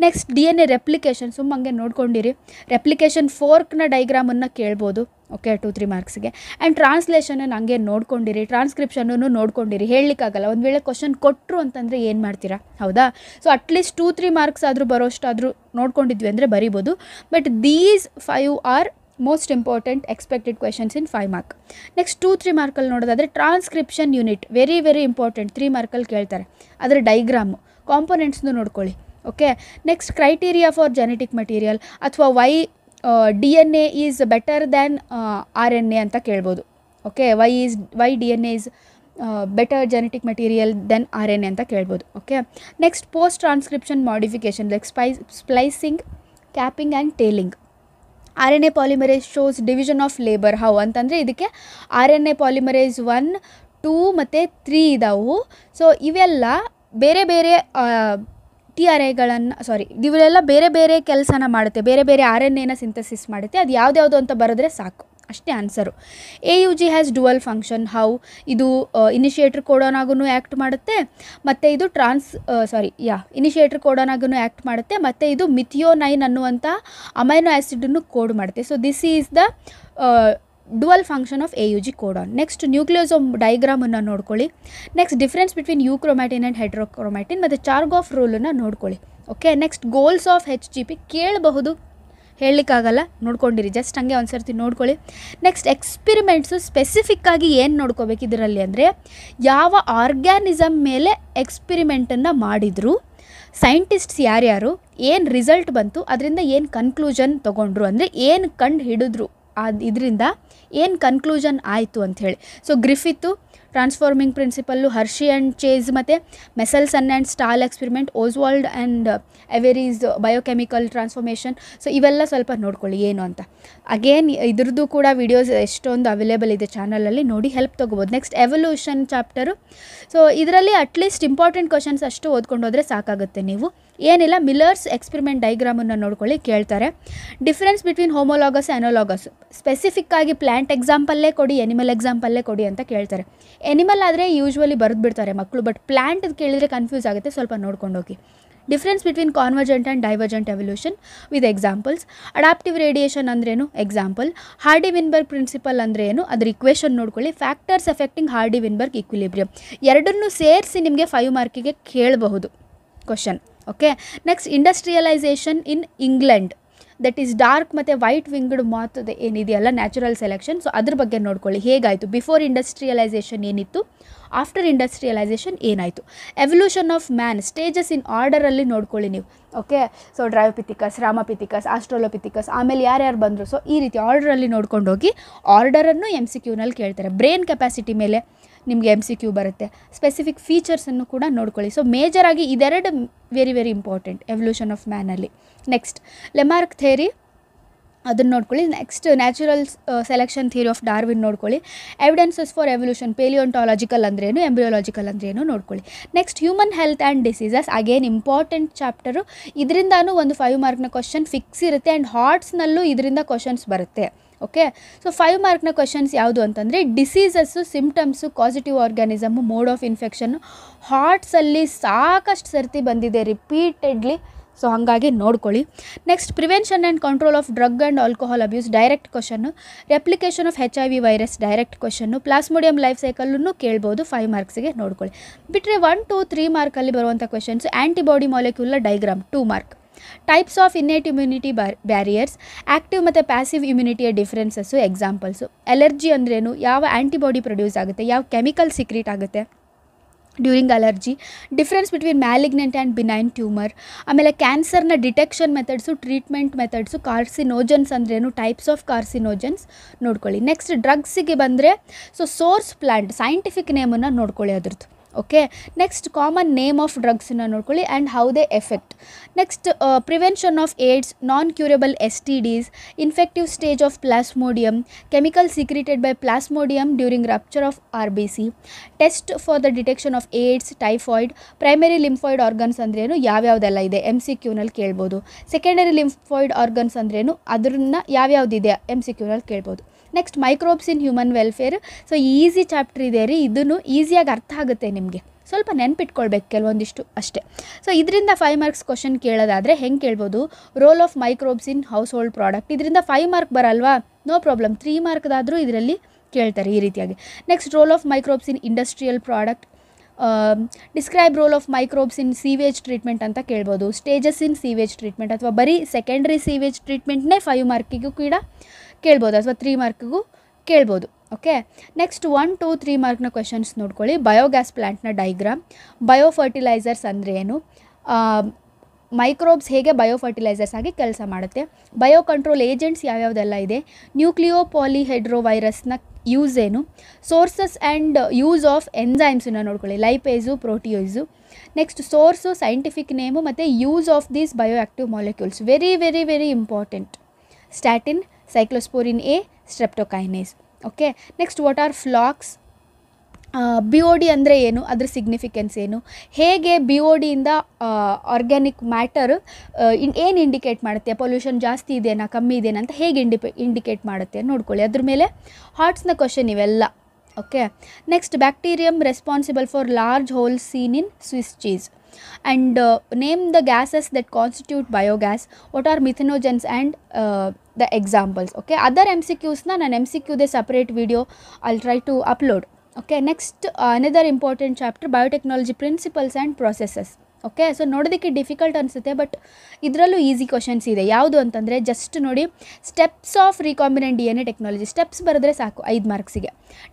ನೆಕ್ಸ್ಟ್ DNA ರೆಪ್ಲಿಕೇಶನ್, ಹಂಗೆ ನೋಡ್ಕೊಂಡಿರಿ. ರೆಪ್ಲಿಕೇಶನ್ ಫೋರ್ಕ್ನ ಡೈಗ್ರಾಮನ್ನು ಕೇಳ್ಬೋದು. ಓಕೆ, 2-3 ಮಾರ್ಕ್ಸ್ಗೆ. ಆ್ಯಂಡ್ ಟ್ರಾನ್ಸ್ಲೇಷನನ್ನು ಹಂಗೆ ನೋಡ್ಕೊಂಡಿರಿ, ಟ್ರಾನ್ಸ್ಕ್ರಿಪ್ಷನನ್ನು ನೋಡ್ಕೊಂಡಿರಿ. ಹೇಳಲಿಕ್ಕಾಗಲ್ಲ, ಒಂದು ವೇಳೆ ಕ್ವಶನ್ ಕೊಟ್ಟರು ಅಂತಂದರೆ ಏನು ಮಾಡ್ತೀರಾ, ಹೌದಾ. ಸೊ ಅಟ್ಲೀಸ್ಟ್ 2-3 ಮಾರ್ಕ್ಸ್ ಆದರೂ ಬರೋಷ್ಟಾದರೂ ನೋಡ್ಕೊಂಡಿದ್ವಿ ಅಂದರೆ ಬರಿಬೋದು. But these 5 are most important expected questions in 5 mark. Next 2-3 ಮಾರ್ಕಲ್ಲಿ ನೋಡೋದಾದರೆ ಟ್ರಾನ್ಸ್ಕ್ರಿಪ್ಷನ್ ಯೂನಿಟ್ ವೆರಿ ಇಂಪಾರ್ಟೆಂಟ್, 3 ಮಾರ್ಕಲ್ಲಿ ಕೇಳ್ತಾರೆ. ಅದರ ಡೈಗ್ರಾಮು, ಕಾಂಪೊನೆಂಟ್ಸ್ನು ನೋಡ್ಕೊಳ್ಳಿ. Okay, next criteria for genetic material, ಅಥವಾ why DNA is better than RNA ಅಂತ ಕೇಳ್ಬೋದು. Okay, why DNA is better genetic material then RNA ಅಂತ ಕೇಳ್ಬೋದು. Okay, next post transcription modification like splicing, capping and tailing. RNA polymerase shows division of labour, how ಅಂತಂದರೆ ಇದಕ್ಕೆ RNA polymerase 1, 2 ಮತ್ತು 3 ಇದಾವು. So ಇವೆಲ್ಲ ಬೇರೆ ಬೇರೆ ಇವೆಲ್ಲ ಬೇರೆ ಬೇರೆ ಕೆಲಸನ ಮಾಡುತ್ತೆ, ಬೇರೆ ಬೇರೆ RNAನ ಸಿಂಥಸಿಸ್ ಮಾಡುತ್ತೆ. ಅದು ಯಾವ್ದ್ಯಾವುದು ಅಂತ ಬರೆದ್ರೆ ಸಾಕು, ಅಷ್ಟೇ answer. AUG has dual function, how, ಇದು ಇನಿಷಿಯೇಟರ್ ಕೋಡಾನ್ ಆಗೂ ಆ್ಯಕ್ಟ್ ಮಾಡುತ್ತೆ, ಮತ್ತು ಇದು ಇನಿಷಿಯೇಟರ್ ಕೋಡಾನ್ ಆಗೂ ಆ್ಯಕ್ಟ್ ಮಾಡುತ್ತೆ, ಮತ್ತು ಇದು ಮಿಥಿಯೋನೈನ್ ಅನ್ನುವಂಥ ಅಮೈನೋ ಆ್ಯಸಿಡನ್ನು ಕೋಡ್ ಮಾಡುತ್ತೆ. So this is the dual function of AUG codon. Next nucleosome ಡೈಗ್ರಾಮನ್ನು ನೋಡ್ಕೊಳ್ಳಿ. Next difference between euchromatin and heterochromatin ಮತ್ತು ಚಾರ್ಗಾಫ್ ರೂಲನ್ನು ನೋಡ್ಕೊಳ್ಳಿ. Okay, next goals of HGP ಕೇಳಬಹುದು, ಹೇಳಲಿಕ್ಕಾಗಲ್ಲ, ನೋಡ್ಕೊಂಡಿರಿ, ಜಸ್ಟ್ ಹಂಗೆ ಒಂದು ಸರ್ತಿ ನೋಡ್ಕೊಳ್ಳಿ. ನೆಕ್ಸ್ಟ್ ಎಕ್ಸ್ಪಿರಿಮೆಂಟ್ಸು ಸ್ಪೆಸಿಫಿಕ್ಕಾಗಿ ಏನು ನೋಡ್ಕೋಬೇಕು ಇದರಲ್ಲಿ ಅಂದರೆ, ಯಾವ ಆರ್ಗ್ಯಾನಿಸಮ್ ಮೇಲೆ ಎಕ್ಸ್ಪಿರಿಮೆಂಟನ್ನು ಮಾಡಿದರು, ಸೈಂಟಿಸ್ಟ್ಸ್ ಯಾರ್ಯಾರು, ಏನು ರಿಸಲ್ಟ್ ಬಂತು, ಅದರಿಂದ ಏನು ಕನ್ಕ್ಲೂಷನ್ ತೊಗೊಂಡ್ರು, ಅಂದರೆ ಏನು ಕಂಡು ಹಿಡಿದ್ರು, ಇದರಿಂದ ಏನು ಕನ್ಕ್ಲೂಷನ್ ಆಯಿತು ಅಂಥೇಳಿ. So Griffith transforming principle, Hershey and Chase ಮತ್ತು Meselson and Stahl experiment, Oswald and Avery's biochemical transformation. So ಇವೆಲ್ಲ ಸ್ವಲ್ಪ ನೋಡ್ಕೊಳ್ಳಿ ಏನು ಅಂತ. ಅಗೇನ್ ಇದ್ರದ್ದು ಕೂಡ ವಿಡಿಯೋಸ್ ಎಷ್ಟೊಂದು ಅವೈಲೇಬಲ್ ಇದೆ ಚಾನಲಲ್ಲಿ, ನೋಡಿ ಹೆಲ್ಪ್ ತೊಗೋಬೋದು. Next evolution chapter. ಸೊ ಇದರಲ್ಲಿ ಅಟ್ಲೀಸ್ಟ್ ಇಂಪಾರ್ಟೆಂಟ್ ಕ್ವಶನ್ಸ್ ಅಷ್ಟು ಓದ್ಕೊಂಡು ಹೋದರೆ ಸಾಕಾಗುತ್ತೆ. ನೀವು ಏನಿಲ್ಲ, ಮಿಲ್ಲರ್ಸ್ ಎಕ್ಸ್ಪೆರಿಮೆಂಟ್ ಡೈಗ್ರಾಮನ್ನು ನೋಡ್ಕೊಳ್ಳಿ, ಕೇಳ್ತಾರೆ. ಡಿಫ್ರೆನ್ಸ್ ಬಿಟ್ವೀನ್ ಹೋಮೋಲಾಗಸ್ ಅನೋಲಾಗಸ್, ಸ್ಪೆಸಿಫಿಕ್ಕಾಗಿ ಪ್ಲ್ಯಾಂಟ್ ಎಕ್ಸಾಂಪಲ್ಲೇ ಕೊಡಿ, ಎನಿಮಲ್ ಎಕ್ಸಾಂಪಲ್ಲೇ ಕೊಡಿ ಅಂತ ಕೇಳ್ತಾರೆ. ಎನಿಮಲ್ ಆದರೆ ಯೂಶ್ವಲಿ ಬರೆದ್ಬಿಡ್ತಾರೆ ಮಕ್ಕಳು, ಬಟ್ ಪ್ಲ್ಯಾಂಟ್ ಕೇಳಿದರೆ ಕನ್ಫ್ಯೂಸ್ ಆಗುತ್ತೆ, ಸ್ವಲ್ಪ ನೋಡ್ಕೊಂಡು ಹೋಗಿ. Difference between convergent and divergent evolution with examples. Adaptive radiation ಅಂದ್ರೇನು, ಎಕ್ಸಾಂಪಲ್. ಹಾರ್ಡಿ-ವಿನ್ಬರ್ಗ್ ಪ್ರಿನ್ಸಿಪಲ್ ಅಂದರೆ ಏನು, ಅದರ ಇಕ್ವೇಷನ್ ನೋಡ್ಕೊಳ್ಳಿ. ಫ್ಯಾಕ್ಟರ್ಸ್ ಎಫೆಕ್ಟಿಂಗ್ ಹಾರ್ಡಿ-ವಿನ್ಬರ್ಗ್ ಈಕ್ವಿಲಿಬ್ರಿಯಮ್, ಎರಡನ್ನೂ ಸೇರಿಸಿ ನಿಮಗೆ 5 ಮಾರ್ಕಿಗೆ ಕೇಳಬಹುದು question. Okay, next industrialisation in England, that is dark ಮತ್ತು ವೈಟ್ ವಿಂಗ್ಡ್ ಮಾತ್ ಏನಿದೆಯಲ್ಲ, ನ್ಯಾಚುರಲ್ ಸೆಲೆಕ್ಷನ್. ಸೊ ಅದ್ರ ಬಗ್ಗೆ ನೋಡ್ಕೊಳ್ಳಿ, ಹೇಗಾಯಿತು, ಬಿಫೋರ್ ಇಂಡಸ್ಟ್ರಿಯಲೈಸೇಷನ್ ಏನಿತ್ತು, ಆಫ್ಟರ್ ಇಂಡಸ್ಟ್ರಿಯಲೈಸೇಷನ್ ಏನಾಯಿತು. Evolution of man stages in ಆರ್ಡರಲ್ಲಿ ನೋಡ್ಕೊಳ್ಳಿ ನೀವು. ಓಕೆ, ಸೊ ಡ್ರಯೋಪಿಥಿಕಸ್, ರಾಮಪಿಥಿಕಸ್, ಆಸ್ಟ್ರೋಲೋಪಿಥಿಕಸ್, ಆಮೇಲೆ ಯಾರ್ಯಾರು ಬಂದರು, ಸೊ ಈ ರೀತಿ ಆರ್ಡ್ರಲ್ಲಿ ನೋಡ್ಕೊಂಡು ಹೋಗಿ. ಆರ್ಡರನ್ನು MCQನಲ್ಲಿ ಕೇಳ್ತಾರೆ. ಬ್ರೈನ್ ಕೆಪಾಸಿಟಿ ಮೇಲೆ ನಿಮಗೆ MCQ ಬರುತ್ತೆ. ಸ್ಪೆಸಿಫಿಕ್ ಫೀಚರ್ಸನ್ನು ಕೂಡ ನೋಡ್ಕೊಳ್ಳಿ. ಸೊ ಮೇಜರಾಗಿ ಇದೆರಡು ವೆರಿ ಇಂಪಾರ್ಟೆಂಟ್ ಎವಲ್ಯೂಷನ್ ಆಫ್ ಮ್ಯಾನಲ್ಲಿ. ನೆಕ್ಸ್ಟ್ ಲೆಮಾರ್ಕ್ ಥಿಯರಿ, ಅದನ್ನು ನೋಡ್ಕೊಳ್ಳಿ. Next natural selection theory of Darwin ನೋಡ್ಕೊಳ್ಳಿ. ಎವಿಡೆನ್ಸಸ್ ಫಾರ್ ಎವಲ್ಯೂಷನ್, ಪೇಲಿಯೋಂಟಾಲಜಿಕಲ್ ಅಂದ್ರೇನು, ಎಂಬ್ರಿಯೋಲಾಜಿಕಲ್ ಅಂದ್ರೇನು ನೋಡ್ಕೊಳ್ಳಿ. Next human health and diseases, again important chapter. ಇದರಿಂದಾನು ಒಂದು 5 ಮಾರ್ಕ್ನ ಕ್ವಶನ್ ಫಿಕ್ಸ್ ಇರುತ್ತೆ. ಆ್ಯಂಡ್ ಹಾರ್ಟ್ಸ್ನಲ್ಲೂ ಇದರಿಂದ ಕ್ವಶನ್ಸ್ ಬರುತ್ತೆ. ಓಕೆ, ಸೊ 5 ಮಾರ್ಕ್ನ ಕ್ವಶನ್ಸ್ ಯಾವುದು ಅಂತಂದರೆ, diseases, symptoms, causative organism, mode of infection. ಹಾರ್ಟ್ಸಲ್ಲಿ ಸಾಕಷ್ಟು ಸರ್ತಿ ಬಂದಿದೆ ರಿಪೀಟೆಡ್ಲಿ. ಸೊ ಹಾಗಾಗಿ ನೋಡ್ಕೊಳ್ಳಿ. Next prevention and control of drug and alcohol abuse direct question. Replication of HIV virus direct question. Plasmodium life ಸೈಕಲನ್ನು ಕೇಳ್ಬೋದು 5 ಮಾರ್ಕ್ಸಿಗೆ ನೋಡ್ಕೊಳ್ಳಿ. ಬಿಟ್ಟರೆ 1, 2, 3 ಮಾರ್ಕಲ್ಲಿ ಬರುವಂಥ questions antibody molecular diagram 2 mark. Types of innate immunity barriers, active ಮತ್ತು passive ಇಮ್ಯುನಿಟಿಯ differences examples. Allergy ಅಂದ್ರೇನು, ಯಾವ ಆ್ಯಂಟಿಬಾಡಿ ಪ್ರೊಡ್ಯೂಸ್ ಆಗುತ್ತೆ, ಯಾವ ಕೆಮಿಕಲ್ ಸಿಕ್ರೀಟ್ ಆಗುತ್ತೆ during allergy, difference between malignant and benign tumour. ಆಮೇಲೆ ಕ್ಯಾನ್ಸರ್ನ detection methods, treatment methods, carcinogens ಅಂದ್ರೇನು, ಟೈಪ್ಸ್ ಆಫ್ ಕಾರ್ಸಿನೋಜನ್ಸ್ ನೋಡ್ಕೊಳ್ಳಿ. ನೆಕ್ಸ್ಟ್ ಡ್ರಗ್ಸಿಗೆ ಬಂದರೆ ಸೋರ್ಸ್ ಪ್ಲ್ಯಾಂಟ್ ಸೈಂಟಿಫಿಕ್ ನೇಮನ್ನು ನೋಡ್ಕೊಳ್ಳಿ ಅದ್ರದ್ದು. Okay, next common name of ಡ್ರಗ್ಸನ್ನು ನೋಡ್ಕೊಳ್ಳಿ and how they effect. Next prevention of AIDS, non curable STDs, infective stage of Plasmodium, chemical secreted by Plasmodium during rupture of RBC, test for the detection of AIDS, typhoid, primary lymphoid organs ಅಂದ್ರೇನು, ಯಾವ್ಯಾವುದೆಲ್ಲ ಇದೆ MCQನಲ್ಲಿ ಕೇಳ್ಬೋದು. Secondary lymphoid organs ಅಂದ್ರೇನು, ಅದನ್ನು ಯಾವ್ಯಾವುದಿದೆ MCQನಲ್ಲಿ ಕೇಳ್ಬೋದು. Next microbes in human welfare. So easy chapter ಇದೆ ರೀ, ಇದನ್ನು ಈಸಿಯಾಗಿ ಅರ್ಥ ಆಗುತ್ತೆ ನಿಮಗೆ, ಸ್ವಲ್ಪ ನೆನ್ಪಿಟ್ಕೊಳ್ಬೇಕು ಕೆಲವೊಂದಿಷ್ಟು ಅಷ್ಟೇ. ಸೊ ಇದರಿಂದ 5 ಮಾರ್ಕ್ಸ್ ಕ್ವಶನ್ ಕೇಳೋದಾದರೆ ಹೆಂಗೆ ಕೇಳ್ಬೋದು, role of microbes in house hold product, ಇದರಿಂದ 5 ಮಾರ್ಕ್ ಬರಲ್ವಾ, ನೋ ಪ್ರಾಬ್ಲಮ್, 3 ಮಾರ್ಕ್ದಾದರೂ ಇದರಲ್ಲಿ ಕೇಳ್ತಾರೆ ಈ ರೀತಿಯಾಗಿ. Next role of microbes in industrial product, describe role of microbes in sewage treatment ಅಂತ ಕೇಳ್ಬೋದು. ಸ್ಟೇಜಸ್ ಇನ್ ಸೀವೇಜ್ ಟ್ರೀಟ್ಮೆಂಟ್ ಅಥವಾ ಬರೀ ಸೆಕೆಂಡ್ರಿ ಸೀವೇಜ್ ಟ್ರೀಟ್ಮೆಂಟ್ನೇ 5 ಮಾರ್ಕಿಗೂ ಕೂಡ ಕೇಳ್ಬೋದು ಅಥವಾ 3 ಮಾರ್ಕಿಗೂ ಕೇಳ್ಬೋದು. ಓಕೆ, ನೆಕ್ಸ್ಟ್ 1, 2, 3 ಮಾರ್ಕ್ನ ಕ್ವೆಶನ್ಸ್ ನೋಡ್ಕೊಳ್ಳಿ. ಬಯೋಗ್ಯಾಸ್ ಪ್ಲ್ಯಾಂಟ್ನ ಡೈಗ್ರಾಮ್, ಬಯೋ ಫರ್ಟಿಲೈಸರ್ಸ್ ಅಂದರೆ ಏನು, ಮೈಕ್ರೋಬ್ಸ್ ಹೇಗೆ ಬಯೋ ಫರ್ಟಿಲೈಸರ್ಸ್ ಆಗಿ ಕೆಲಸ ಮಾಡುತ್ತೆ, ಬಯೋ ಕಂಟ್ರೋಲ್ ಏಜೆಂಟ್ಸ್ ಯಾವ್ಯಾವುದೆಲ್ಲ ಇದೆ, ನ್ಯೂಕ್ಲಿಯೋ ಪಾಲಿಹೆಡ್ರೋವೈರಸ್ನ ಯೂಸ್ ಏನು, ಸೋರ್ಸಸ್ ಆ್ಯಂಡ್ ಯೂಸ್ ಆಫ್ ಎನ್ಸೈಮ್ಸನ್ನು ನೋಡ್ಕೊಳ್ಳಿ, lipase, protease. Next source, scientific name ಮತ್ತು use of these bio active molecules, very very very important. Statin, cyclosporin A, streptokinase. Okay, next what are flocs, BOD ಅಂದರೆ ಏನು, ಅದ್ರ significance ಏನು, ಹೇಗೆ BODಯಿಂದ organic matter ಏನು ಇಂಡಿಕೇಟ್ ಮಾಡುತ್ತೆ, ಪೊಲ್ಯೂಷನ್ ಜಾಸ್ತಿ ಇದೆಯಾ ಕಮ್ಮಿ ಇದೆಯಾ ಅಂತ ಹೇಗೆ ಇಂಡಿಕೇಟ್ ಮಾಡುತ್ತೆ ನೋಡ್ಕೊಳ್ಳಿ. ಅದ್ರ ಮೇಲೆ ಹಾರ್ಟ್ಸ್ನ ಕ್ವಶನ್ ಇವೆಲ್ಲ. Okay, next bacterium responsible for large holes seen in Swiss cheese. And name the gases that constitute biogas, what are methanogens and the examples. Okay, other MCQs na nan MCQ de separate video I'll try to upload. Okay, next another important chapter, biotechnology principles and processes. Okay, so ನೋಡೋದಕ್ಕೆ difficult ಅನಿಸುತ್ತೆ, but ಇದರಲ್ಲೂ easy questions ಇದೆ. ಯಾವುದು ಅಂತಂದರೆ just ನೋಡಿ, steps of recombinant DNA technology, steps ಬರೆದ್ರೆ ಸಾಕು 5 ಮಾರ್ಕ್ಸಿಗೆ.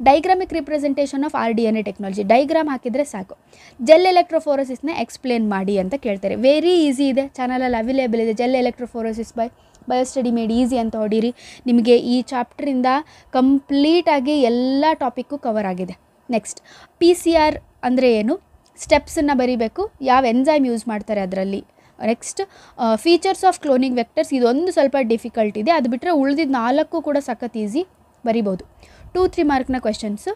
Diagrammatic representation of RDNA technology, diagram ಹಾಕಿದರೆ ಸಾಕು. ಜೆಲ್ ಎಲೆಕ್ಟ್ರೋಫೋರೋಸಿಸ್ನ ಎಕ್ಸ್ಪ್ಲೇನ್ ಮಾಡಿ ಅಂತ ಕೇಳ್ತಾರೆ, ವೆರಿ ಈಸಿ ಇದೆ, ಚಾನಲಲ್ಲಿ ಅವೈಲೇಬಲ್ ಇದೆ. Gel electrophoresis by ಬಯೋಸ್ಟಡಿ made easy ಅಂತ ಹೊಡೀರಿ, ನಿಮಗೆ ಈ ಚಾಪ್ಟ್ರಿಂದ ಕಂಪ್ಲೀಟಾಗಿ ಎಲ್ಲ ಟಾಪಿಕ್ಕು ಕವರ್ ಆಗಿದೆ. ನೆಕ್ಸ್ಟ್ PCR ಅಂದರೆ ಏನು, ಸ್ಟೆಪ್ಸನ್ನು ಬರೀಬೇಕು, ಯಾವ ಎನ್ಸೈಮ್ ಯೂಸ್ ಮಾಡ್ತಾರೆ ಅದರಲ್ಲಿ. Next features of cloning vectors, ಇದೊಂದು ಸ್ವಲ್ಪ ಡಿಫಿಕಲ್ಟ್ ಇದೆ, ಅದು ಬಿಟ್ಟರೆ ಉಳಿದಿದ್ದು 4 ಕೂಡ ಸಖತ್ ಈಸಿ ಬರಿಬೋದು. 2-3 ಮಾರ್ಕ್ನ ಕ್ವೆಶನ್ಸು.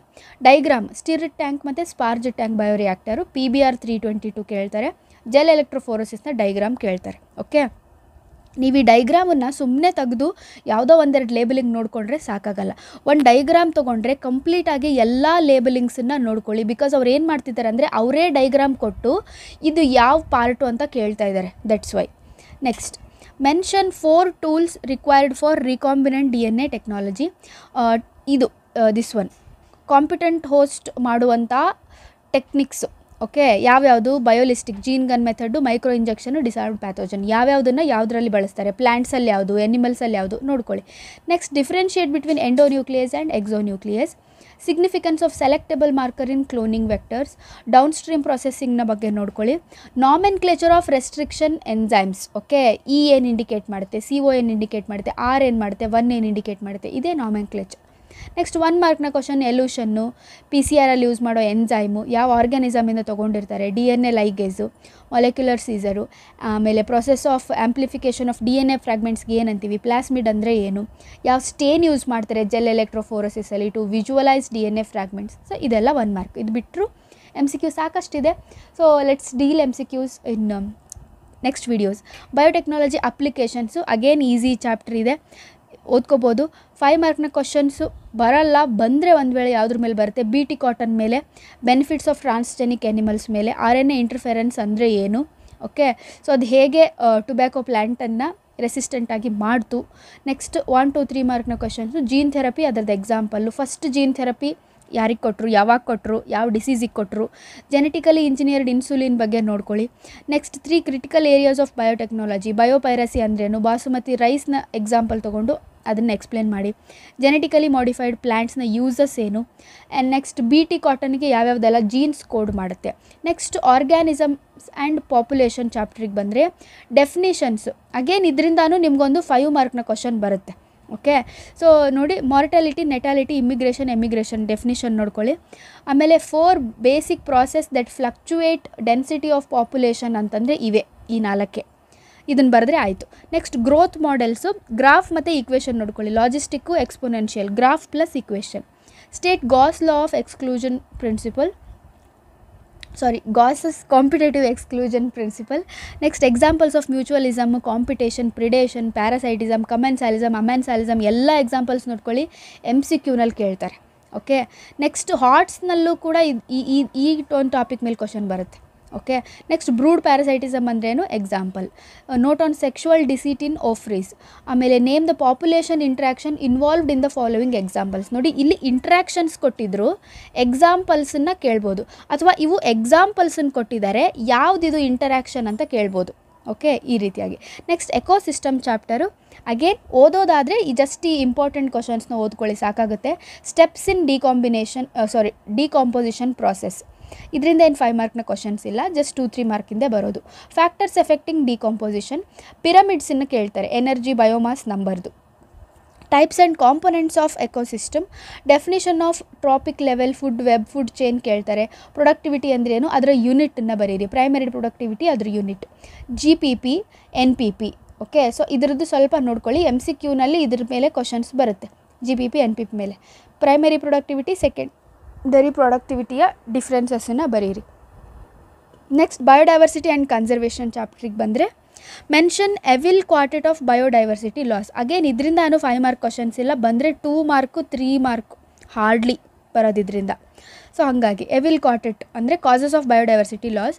ಡೈಗ್ರಾಮ್, ಸ್ಟಿರ್ಡ್ ಟ್ಯಾಂಕ್ ಮತ್ತು ಸ್ಪಾರ್ಜ್ ಟ್ಯಾಂಕ್ ಬಯೋರಿಯಾಕ್ಟರು, PBR 322 ಕೇಳ್ತಾರೆ. ಜೆಲ್ ಎಲೆಕ್ಟ್ರೋಫೋರೋಸಿಸ್ನ ಡೈಗ್ರಾಮ್ ಕೇಳ್ತಾರೆ. ಓಕೆ, ನೀವು ಈ ಡೈಗ್ರಾಮನ್ನು ಸುಮ್ಮನೆ ತೆಗೆದು ಯಾವುದೋ ಒಂದೆರಡು ಲೇಬಲಿಂಗ್ ನೋಡಿಕೊಂಡ್ರೆ ಸಾಕಾಗಲ್ಲ. ಒಂದು ಡೈಗ್ರಾಮ್ ತೊಗೊಂಡ್ರೆ ಕಂಪ್ಲೀಟಾಗಿ ಎಲ್ಲ ಲೇಬಲಿಂಗ್ಸನ್ನು ನೋಡ್ಕೊಳ್ಳಿ. ಬಿಕಾಸ್ ಅವ್ರು ಏನು ಮಾಡ್ತಿದ್ದಾರೆ ಅಂದರೆ ಅವರೇ ಡೈಗ್ರಾಮ್ ಕೊಟ್ಟು ಇದು ಯಾವ ಪಾರ್ಟು ಅಂತ ಕೇಳ್ತಾ ಇದ್ದಾರೆ, that's why. Next mention 4 tools required for recombinant DNA technology. ಇದು ದಿಸ್ ಒನ್ ಕಾಂಪಿಟೆಂಟ್ ಹೋಸ್ಟ್ ಮಾಡುವಂಥ ಟೆಕ್ನಿಕ್ಸು. ಓಕೆ, ಯಾವ್ಯಾವುದು, biolistic, gene gun method, micro injection, disarmed pathogen, ಯಾವ್ಯಾವುದನ್ನು ಯಾವುದರಲ್ಲಿ ಬಳಸ್ತಾರೆ, ಪ್ಲ್ಯಾಂಟ್ಸಲ್ಲಿ ಯಾವುದು, ಎನಿಮಲ್ಸಲ್ಲಿ ಯಾವುದು ನೋಡ್ಕೊಳ್ಳಿ. Next differentiate between endonuclease and exonuclease. Significance of selectable marker in cloning vectors. Downstream ಪ್ರೊಸೆಸಿಂಗ್ನ ಬಗ್ಗೆ ನೋಡ್ಕೊಳ್ಳಿ. Nomenclature of restriction enzymes. Okay, E ಏನು ಇಂಡಿಕೇಟ್ ಮಾಡುತ್ತೆ, CO ಏನು ಇಂಡಿಕೇಟ್ ಮಾಡುತ್ತೆ, R ಏನು ಮಾಡುತ್ತೆ, 1 ಏನು ಇಂಡಿಕೇಟ್ ಮಾಡುತ್ತೆ, ಇದೇ ನಾಮೆನ್ಕ್ಲೇಚರ್. ನೆಕ್ಸ್ಟ್ 1 ಮಾರ್ಕ್ನ ಕ್ವಶನ್, ಎಲ್ಯೂಷನ್ನು, PCRಲ್ಲಿ ಯೂಸ್ ಮಾಡೋ ಎನ್ಸೈಮು, ಯಾವ ಆರ್ಗ್ಯಾನಿಸಮಿಂದ ತೊಗೊಂಡಿರ್ತಾರೆ, DNA ಲೈಗೇಸು, ಮಾಲಿಕ್ಯುಲರ್ ಸೀಸರು. ಆಮೇಲೆ process of amplification of DNA ಫ್ರಾಗ್ಮೆಂಟ್ಸ್ಗೆ ಏನಂತೀವಿ, ಪ್ಲಾಸ್ಮಿಡ್ ಅಂದರೆ ಏನು, ಯಾವ ಸ್ಟೇನ್ ಯೂಸ್ ಮಾಡ್ತಾರೆ ಜೆಲ್ ಎಲೆಕ್ಟ್ರೋಫೋರೋಸಿಸಲ್ಲಿ to visualise DNA fragments. So ಇದೆಲ್ಲ 1 ಮಾರ್ಕ್. ಇದು ಬಿಟ್ಟರು MCQ ಸಾಕಷ್ಟಿದೆ. So let's deal MCQs in next videos. Biotechnology applications again easy chapter ಇದೆ, ಓದ್ಕೋಬೋದು. 5 ಮಾರ್ಕ್ನ ಕ್ವಶನ್ಸು ಬರಲ್ಲ, ಬಂದರೆ ಒಂದು ವೇಳೆ ಯಾವುದ್ರ ಮೇಲೆ ಬರುತ್ತೆ, BT ಕಾಟನ್ ಮೇಲೆ, ಬೆನಿಫಿಟ್ಸ್ ಆಫ್ ಟ್ರಾನ್ಸ್ಜೆನಿಕ್ ಎನಿಮಲ್ಸ್ ಮೇಲೆ, RNA ಇಂಟರ್ಫೆರೆನ್ಸ್ ಅಂದರೆ ಏನು, ಓಕೆ. ಸೊ ಅದು ಹೇಗೆ ಟೊಬ್ಯಾಕೊ ಪ್ಲ್ಯಾಂಟನ್ನು ರೆಸಿಸ್ಟೆಂಟಾಗಿ ಮಾಡ್ತು. ನೆಕ್ಸ್ಟ್ 1 2 3 ಮಾರ್ಕ್ನ ಕ್ವಶನ್ಸು. ಜೀನ್ ಥೆರಪಿ ಅದರದ್ದು ಎಕ್ಸಾಂಪಲ್ಲು. ಫಸ್ಟ್ ಜೀನ್ ಥೆರಪಿ ಯಾರಿಗೆ ಕೊಟ್ಟರು, ಯಾವಾಗ ಕೊಟ್ಟರು, ಯಾವ ಡಿಸೀಸಿಗೆ ಕೊಟ್ಟರು, ಜೆನೆಟಿಕಲಿ ಇಂಜಿನಿಯರ್ಡ್ ಇನ್ಸುಲಿನ್ ಬಗ್ಗೆ ನೋಡ್ಕೊಳ್ಳಿ. Next 3 critical areas of biotechnology. Biopiracy ಅಂದ್ರೇನು, ಬಾಸುಮತಿ ರೈಸ್ನ ಎಕ್ಸಾಂಪಲ್ ತೊಗೊಂಡು ಅದನ್ನು ಎಕ್ಸ್ಪ್ಲೇನ್ ಮಾಡಿ. ಜೆನೆಟಿಕಲಿ ಮಾಡಿಫೈಡ್ ಪ್ಲ್ಯಾಂಟ್ಸ್ನ ಯೂಸಸ್ ಏನು. ಆ್ಯಂಡ್ ನೆಕ್ಸ್ಟ್ BT ಕಾಟನ್ಗೆ ಯಾವ್ಯಾವ್ದೆಲ್ಲ ಜೀನ್ಸ್ ಕೋಡ್ ಮಾಡುತ್ತೆ. ನೆಕ್ಸ್ಟ್ ಆರ್ಗ್ಯಾನಿಸಮ್ಸ್ ಆ್ಯಂಡ್ ಪಾಪ್ಯುಲೇಷನ್ ಚಾಪ್ಟ್ರಿಗೆ ಬಂದರೆ ಡೆಫಿನಿಷನ್ಸ್. ಅಗೇನ್ ಇದರಿಂದಾನು ನಿಮಗೊಂದು 5 ಮಾರ್ಕ್ನ ಕ್ವಶನ್ ಬರುತ್ತೆ. ಓಕೆ. ಸೊ ನೋಡಿ, mortality, natality, immigration, emigration definition ನೋಡ್ಕೊಳ್ಳಿ. ಆಮೇಲೆ 4 basic process that fluctuate density of population ಅಂತಂದರೆ ಇವೆ, ಈ 4. ಇದನ್ನು ಬರೆದ್ರೆ ಆಯಿತು. Next growth models. ಗ್ರಾಫ್ ಮತ್ತು ಈಕ್ವೇಷನ್ ನೋಡ್ಕೊಳ್ಳಿ. Logistic, exponential, graph plus equation. State Gause law of exclusion principle, Gause's competitive exclusion principle. Next examples of mutualism, competition, predation, parasitism, commensalism, amensalism ಎಲ್ಲ examples ನೋಡ್ಕೊಳ್ಳಿ. MCQನಲ್ಲಿ ಕೇಳ್ತಾರೆ. ಓಕೆ. ನೆಕ್ಸ್ಟ್ ಹಾರ್ಟ್ಸ್ನಲ್ಲೂ ಕೂಡ ಈ ಒಂದು topic ಮೇಲೆ ಕ್ವಶನ್ ಬರುತ್ತೆ. ಓಕೆ. ನೆಕ್ಸ್ಟ್ ಬ್ರೂಡ್ ಪ್ಯಾರಾಸೈಟಿಸಮ್ ಅಂದ್ರೇನು example. Note on sexual deceit in Ophrys. ಆಮೇಲೆ name the population interaction involved in the following examples. ನೋಡಿ, ಇಲ್ಲಿ ಇಂಟ್ರಾಕ್ಷನ್ಸ್ ಕೊಟ್ಟಿದ್ರು, ಎಕ್ಸಾಂಪಲ್ಸನ್ನು ಕೇಳ್ಬೋದು. ಅಥವಾ ಇವು ಎಕ್ಸಾಂಪಲ್ಸನ್ನು ಕೊಟ್ಟಿದ್ದಾರೆ, ಯಾವುದಿದು ಇಂಟರಾಕ್ಷನ್ ಅಂತ ಕೇಳ್ಬೋದು. ಓಕೆ, ಈ ರೀತಿಯಾಗಿ. Next ecosystem chapter. ಅಗೇನ್ ಓದೋದಾದರೆ ಈ ಇಂಪಾರ್ಟೆಂಟ್ ಕ್ವಶನ್ಸ್ನ ಓದ್ಕೊಳ್ಳಿ, ಸಾಕಾಗುತ್ತೆ. Steps in decomposition process. ಇದರಿಂದ ಏನು 5 ಮಾರ್ಕ್ನ ಕ್ವಶನ್ಸ್ ಇಲ್ಲ, ಜಸ್ಟ್ 2 3 ಮಾರ್ಕಿಂದ ಬರೋದು. Factors affecting decomposition. ಪಿರಮಿಡ್ಸನ್ನು ಕೇಳ್ತಾರೆ, ಎನರ್ಜಿ, ಬಯೋಮಾಸ್, ನಂಬರ್ದು. Types and components of ecosystem. Definition of trophic level, food web, food chain ಕೇಳ್ತಾರೆ. ಪ್ರೊಡಕ್ಟಿವಿಟಿ ಅಂದ್ರೇನು, ಅದರ ಯೂನಿಟನ್ನು ಬರೀರಿ. ಪ್ರೈಮರಿ ಪ್ರೊಡಕ್ಟಿವಿಟಿ ಅದರ unit. GPP, NPP. Okay. So ಇದರದ್ದು ಸ್ವಲ್ಪ ನೋಡ್ಕೊಳ್ಳಿ, MCQನಲ್ಲಿ ಇದ್ರ ಮೇಲೆ ಕ್ವಶನ್ಸ್ ಬರುತ್ತೆ. GPP, NPP ಮೇಲೆ. ಪ್ರೈಮರಿ ಪ್ರೊಡಕ್ಟಿವಿಟಿ, ಸೆಕೆಂಡರಿ ಪ್ರೊಡಕ್ಟಿವಿಟಿಯ ಡಿಫ್ರೆನ್ಸಸ್ಸನ್ನು ಬರೀರಿ. ನೆಕ್ಸ್ಟ್ ಬಯೋಡೈವರ್ಸಿಟಿ ಆ್ಯಂಡ್ ಕನ್ಸರ್ವೇಷನ್ ಚಾಪ್ಟ್ರಿಗೆ ಬಂದರೆ mention evil quartet of biodiversity loss. Again ಇದರಿಂದ 5 ಮಾರ್ಕ್ ಕ್ವಶನ್ಸ್ ಇಲ್ಲ, ಬಂದರೆ 2 ಮಾರ್ಕು 3 ಮಾರ್ಕ್ ಹಾರ್ಡ್ಲಿ ಬರೋದಿದ್ರಿಂದ. ಸೊ ಹಾಗಾಗಿ ಎವಿಲ್ ಕ್ವಾರ್ಟೆಟ್ ಅಂದರೆ causes of biodiversity loss.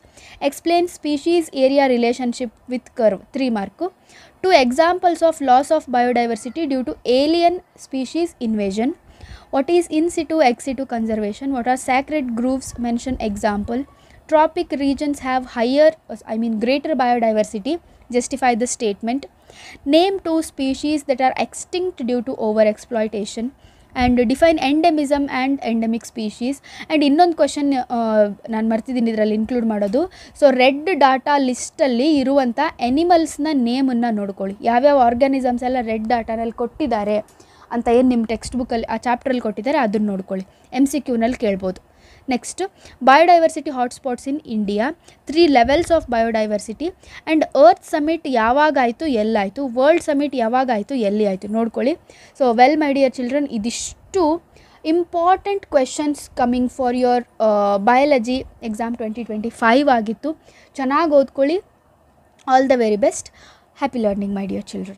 Explain species area relationship with curve, 3 mark. 2 examples of loss of biodiversity due to alien species invasion. What is in situ, ex situ conservation? What are sacred groves? Mention example. Tropic regions have greater biodiversity. Justify the statement. Name 2 species that are extinct due to overexploitation. And define endemism and endemic species. And ಇನ್ನೊಂದು question ನಾನು ಮರ್ತಿದ್ದೀನಿ ಇದರಲ್ಲಿ include ಮಾಡೋದು. So red data ಲಿಸ್ಟಲ್ಲಿ ಇರುವಂಥ ಎನಿಮಲ್ಸ್ನ ನೇಮನ್ನು ನೋಡ್ಕೊಳ್ಳಿ. ಯಾವ್ಯಾವ organisms ಎಲ್ಲ red ಡಾಟಾನಲ್ಲಿ ಕೊಟ್ಟಿದ್ದಾರೆ ಅಂತ ಏನು ನಿಮ್ಮ ಟೆಕ್ಸ್ಟ್ ಬುಕ್ಕಲ್ಲಿ ಆ ಚಾಪ್ಟ್ರಲ್ಲಿ ಕೊಟ್ಟಿದ್ದಾರೆ, ಅದನ್ನು ನೋಡ್ಕೊಳ್ಳಿ. MCQನಲ್ಲಿ ಕೇಳ್ಬೋದು. Next biodiversity hotspots in India. 3 levels of biodiversity. And earth summit ಯಾವಾಗಾಯಿತು, ಎಲ್ಲಾಯಿತು. ವರ್ಲ್ಡ್ ಸಮಿಟ್ ಯಾವಾಗಾಯಿತು, ಎಲ್ಲಿ ಆಯಿತು ನೋಡ್ಕೊಳ್ಳಿ. So well my dear children, ಇದಿಷ್ಟು important questions coming for your biology exam 2025 ಆಗಿತ್ತು. ಚೆನ್ನಾಗಿ ಓದ್ಕೊಳ್ಳಿ. All the very best. Happy learning my dear children.